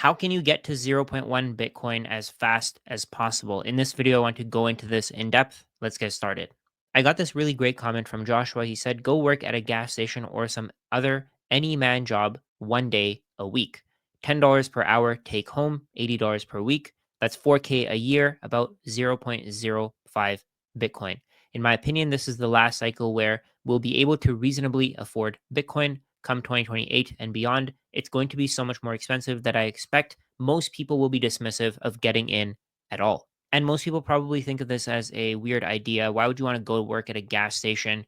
How can you get to zero point 0.1 Bitcoin as fast as possible? In this video, I want to go into this in depth. Let's get started. I got this really great comment from Joshua. He said, go work at a gas station or some other any man job 1 day a week. $10 per hour, take home, $80 per week. That's 4K a year, about 0.05 Bitcoin. In my opinion, this is the last cycle where we'll be able to reasonably afford Bitcoin come 2028 and beyond. It's going to be so much more expensive that I expect most people will be dismissive of getting in at all. And most people probably think of this as a weird idea. Why would you want to go work at a gas station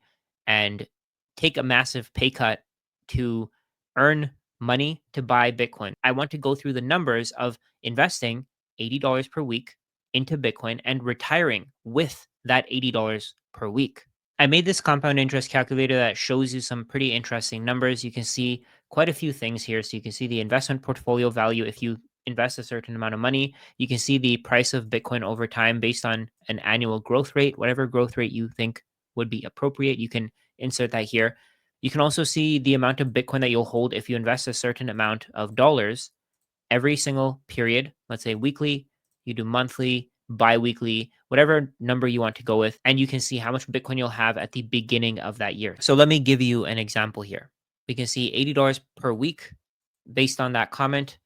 and take a massive pay cut to earn money to buy Bitcoin? I want to go through the numbers of investing $80 per week into Bitcoin and retiring with that $80 per week. I made this compound interest calculator that shows you some pretty interesting numbers. You can see quite a few things here. So you can see the investment portfolio value if you invest a certain amount of money. You can see the price of Bitcoin over time based on an annual growth rate, whatever growth rate you think would be appropriate. You can insert that here. You can also see the amount of Bitcoin that you'll hold if you invest a certain amount of dollars every single period. Let's say weekly, you do monthly, bi-weekly, whatever number you want to go with, and you can see how much Bitcoin you'll have at the beginning of that year. So let me give you an example here. We can see $80 per week based on that comment,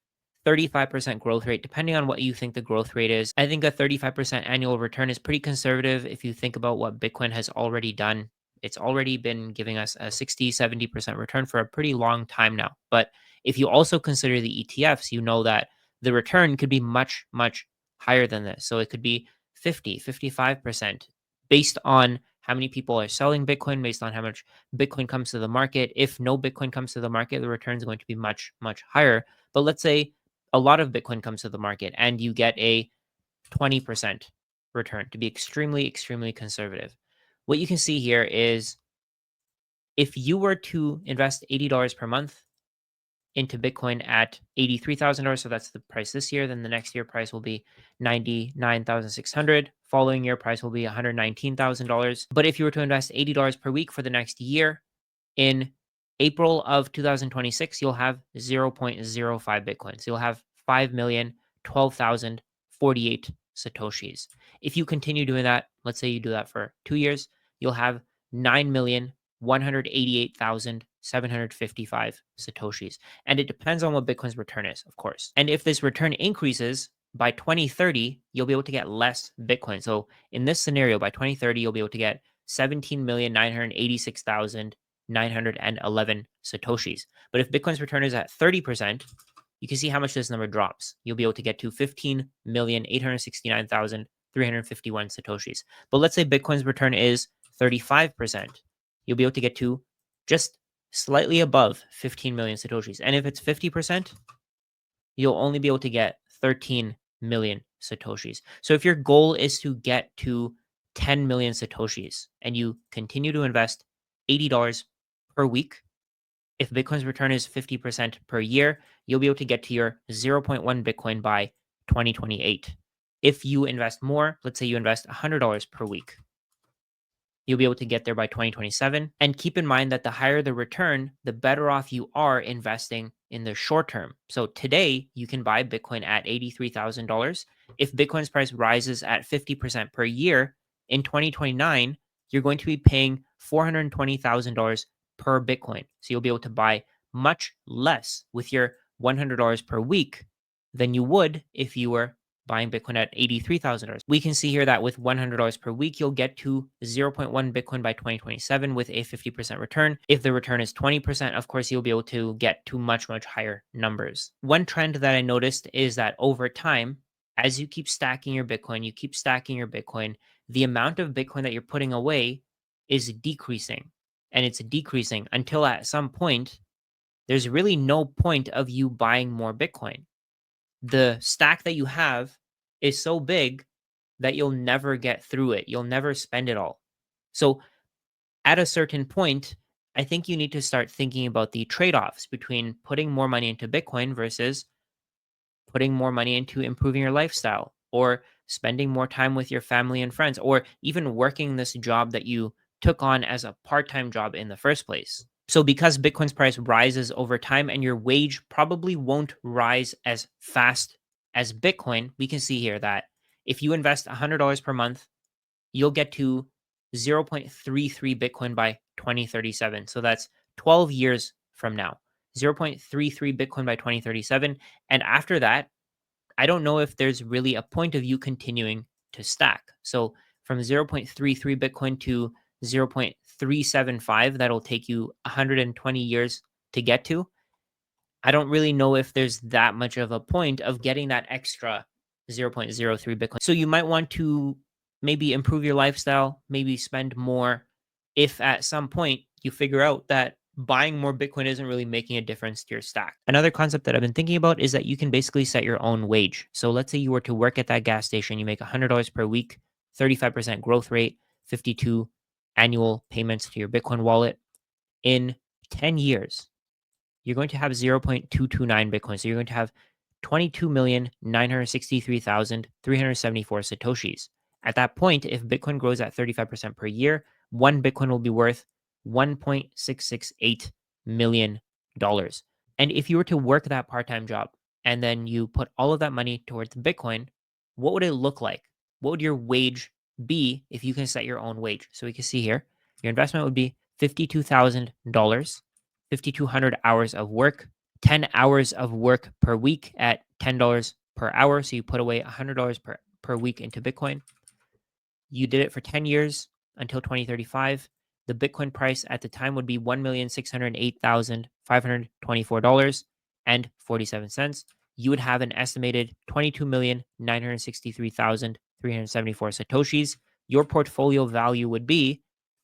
35% growth rate, depending on what you think the growth rate is. I think a 35% annual return is pretty conservative if you think about what Bitcoin has already done. It's already been giving us a 60, 70% return for a pretty long time now. But if you also consider the ETFs, you know that the return could be much, much higher than this. So it could be 50, 55% based on how many people are selling Bitcoin, based on how much Bitcoin comes to the market. If no Bitcoin comes to the market, the return is going to be much, much higher. But let's say a lot of Bitcoin comes to the market and you get a 20% return to be extremely, extremely conservative. What you can see here is if you were to invest $80 per month into Bitcoin at $83,000, so that's the price this year, then the next year price will be $99,600. Following year price will be $119,000. But if you were to invest $80 per week for the next year, in April of 2026, you'll have 0.05 Bitcoins. You'll have 5,012,048 Satoshis. If you continue doing that, let's say you do that for 2 years, you'll have 9,188,755 Satoshis. And it depends on what Bitcoin's return is, of course. And if this return increases, by 2030, you'll be able to get less Bitcoin. So in this scenario, by 2030, you'll be able to get 17,986,911 Satoshis. But if Bitcoin's return is at 30%, you can see how much this number drops. You'll be able to get to 15,869,351 Satoshis. But let's say Bitcoin's return is 35%. You'll be able to get to just slightly above 15 million Satoshis. And if it's 50%, you'll only be able to get 13 million Satoshis. So if your goal is to get to 10 million Satoshis and you continue to invest $80 per week, if Bitcoin's return is 50% per year, you'll be able to get to your 0.1 Bitcoin by 2028. If you invest more, let's say you invest $100 per week, you'll be able to get there by 2027. And keep in mind that the higher the return, the better off you are investing in the short term. So today you can buy Bitcoin at $83,000. If Bitcoin's price rises at 50% per year in 2029, you're going to be paying $420,000 per Bitcoin. So you'll be able to buy much less with your $100 per week than you would if you were buying Bitcoin at $83,000. We can see here that with $100 per week, you'll get to 0.1 Bitcoin by 2027 with a 50% return. If the return is 20%, of course, you'll be able to get to much, much higher numbers. One trend that I noticed is that over time, as you keep stacking your Bitcoin, the amount of Bitcoin that you're putting away is decreasing. And it's decreasing until at some point, there's really no point of you buying more Bitcoin. The stack that you have is so big that you'll never get through it. You'll never spend it all. So at a certain point, I think you need to start thinking about the trade-offs between putting more money into Bitcoin versus putting more money into improving your lifestyle or spending more time with your family and friends or even working this job that you took on as a part-time job in the first place. So because Bitcoin's price rises over time and your wage probably won't rise as fast as Bitcoin, we can see here that if you invest $100 per month, you'll get to 0.33 Bitcoin by 2037. So that's 12 years from now. 0.33 Bitcoin by 2037. And after that, I don't know if there's really a point of you continuing to stack. So from 0.33 Bitcoin to 0.375, that'll take you 120 years to get to. I don't really know if there's that much of a point of getting that extra 0.03 Bitcoin. So you might want to maybe improve your lifestyle, maybe spend more if at some point you figure out that buying more Bitcoin isn't really making a difference to your stack. Another concept that I've been thinking about is that you can basically set your own wage. So let's say you were to work at that gas station, you make $100 per week, 35% growth rate, 52 annual payments to your Bitcoin wallet. In 10 years, you're going to have 0.229 Bitcoin. So you're going to have 22,963,374 Satoshis. At that point, if Bitcoin grows at 35% per year, one Bitcoin will be worth $1.668 million. And if you were to work that part time job and then you put all of that money towards Bitcoin, what would it look like? What would your wage be if you can set your own wage? So we can see here your investment would be $52,000, 5,200 hours of work, 10 hours of work per week at $10 per hour. So you put away $100 per week into Bitcoin. You did it for 10 years until 2035. The Bitcoin price at the time would be $1,608,524.47. You would have an estimated 22,963,374 Satoshis. Your portfolio value would be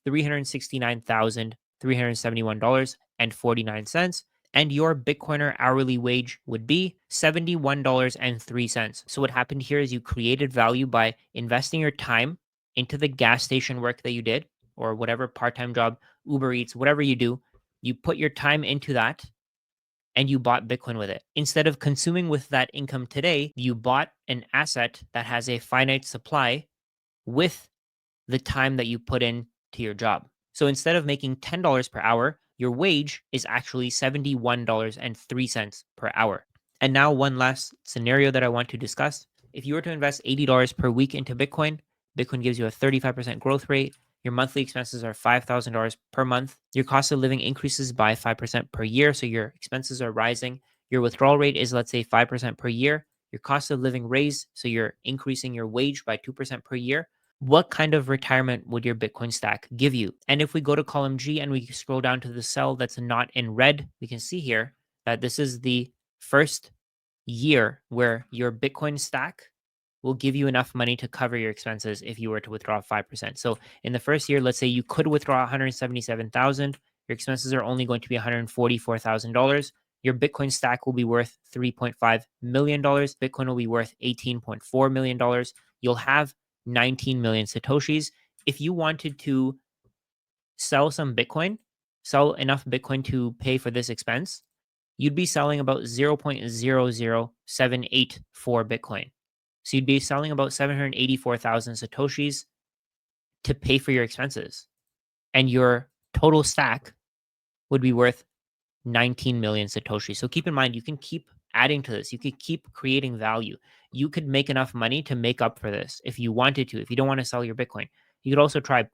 $369,371.49. And your Bitcoiner hourly wage would be $71.03. So, what happened here is you created value by investing your time into the gas station work that you did or whatever part-time job, Uber Eats, whatever you do, you put your time into that and you bought Bitcoin with it. Instead of consuming with that income today, you bought an asset that has a finite supply with the time that you put in to your job. So instead of making $10 per hour, your wage is actually $71.03 per hour. And now, one last scenario that I want to discuss. If you were to invest $80 per week into Bitcoin, Bitcoin gives you a 35% growth rate. Your monthly expenses are $5,000 per month. Your cost of living increases by 5% per year. So your expenses are rising. Your withdrawal rate is, let's say, 5% per year. Your cost of living raised. So you're increasing your wage by 2% per year. What kind of retirement would your Bitcoin stack give you? And if we go to column G and we scroll down to the cell that's not in red, we can see here that this is the first year where your Bitcoin stack will give you enough money to cover your expenses if you were to withdraw 5%. So in the first year, let's say you could withdraw 177,000, your expenses are only going to be $144,000. Your Bitcoin stack will be worth $3.5 million. Bitcoin will be worth $18.4 million. You'll have 19 million Satoshis. If you wanted to sell some Bitcoin, sell enough Bitcoin to pay for this expense, you'd be selling about 0.00784 Bitcoin. So you'd be selling about 784,000 Satoshis to pay for your expenses. And your total stack would be worth 19 million Satoshi. So keep in mind, you can keep adding to this. You could keep creating value. You could make enough money to make up for this if you wanted to. If you don't want to sell your Bitcoin, you could also try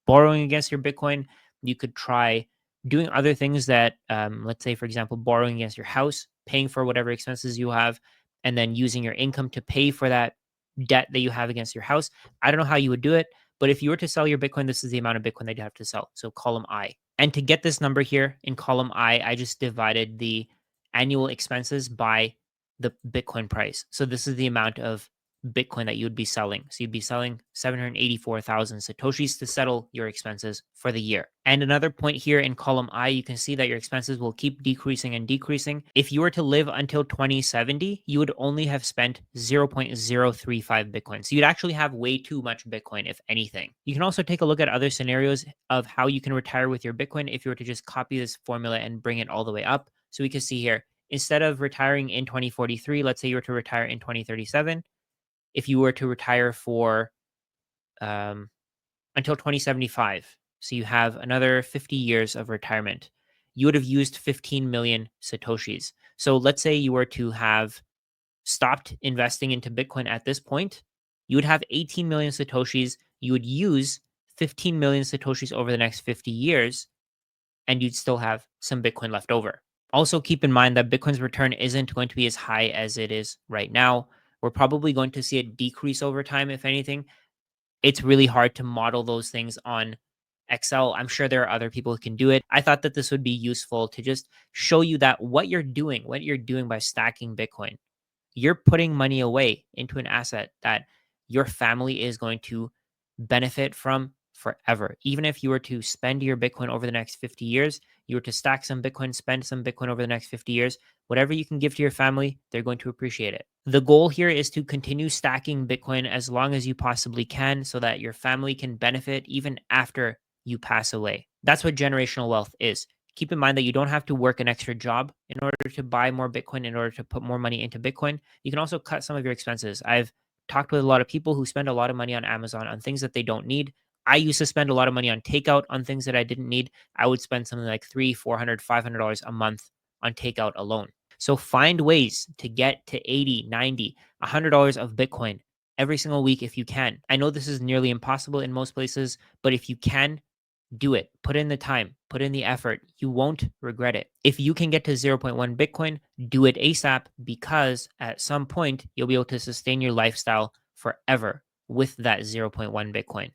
borrowing against your Bitcoin. You could try doing other things that, let's say, for example, borrowing against your house, paying for whatever expenses you have, and then using your income to pay for that debt that you have against your house. I don't know how you would do it, but if you were to sell your Bitcoin, this is the amount of Bitcoin that you have to sell. So column I. And to get this number here in column I just divided the annual expenses by the Bitcoin price. So this is the amount of Bitcoin that you would be selling. So you'd be selling 784,000 Satoshis to settle your expenses for the year. And another point here in column I, you can see that your expenses will keep decreasing and decreasing. If you were to live until 2070, you would only have spent 0.035 Bitcoin. So you'd actually have way too much Bitcoin, if anything. You can also take a look at other scenarios of how you can retire with your Bitcoin if you were to just copy this formula and bring it all the way up. So we can see here, instead of retiring in 2043, let's say you were to retire in 2037, if you were to retire for until 2075, so you have another 50 years of retirement. you would have used 15 million Satoshis. So let's say you were to have stopped investing into Bitcoin at this point, you would have 18 million Satoshis. You would use 15 million Satoshis over the next 50 years, and you'd still have some Bitcoin left over. Also, keep in mind that Bitcoin's return isn't going to be as high as it is right now. We're probably going to see it decrease over time, if anything. It's really hard to model those things on Excel. I'm sure there are other people who can do it. I thought that this would be useful to just show you that what you're doing by stacking Bitcoin, you're putting money away into an asset that your family is going to benefit from forever. Even if you were to spend your Bitcoin over the next 50 years, you were to stack some Bitcoin, spend some Bitcoin over the next 50 years, whatever you can give to your family, they're going to appreciate it. The goal here is to continue stacking Bitcoin as long as you possibly can so that your family can benefit even after you pass away. That's what generational wealth is. Keep in mind that you don't have to work an extra job in order to buy more Bitcoin, in order to put more money into Bitcoin. You can also cut some of your expenses. I've talked with a lot of people who spend a lot of money on Amazon on things that they don't need. I used to spend a lot of money on takeout on things that I didn't need. I would spend something like $300, $400, $500 a month on takeout alone. So find ways to get to 80, 90, $100 of Bitcoin every single week if you can. I know this is nearly impossible in most places, but if you can, do it. Put in the time, put in the effort. You won't regret it. If you can get to zero point 0.1 Bitcoin, do it ASAP, because at some point you'll be able to sustain your lifestyle forever with that zero point 0.1 Bitcoin.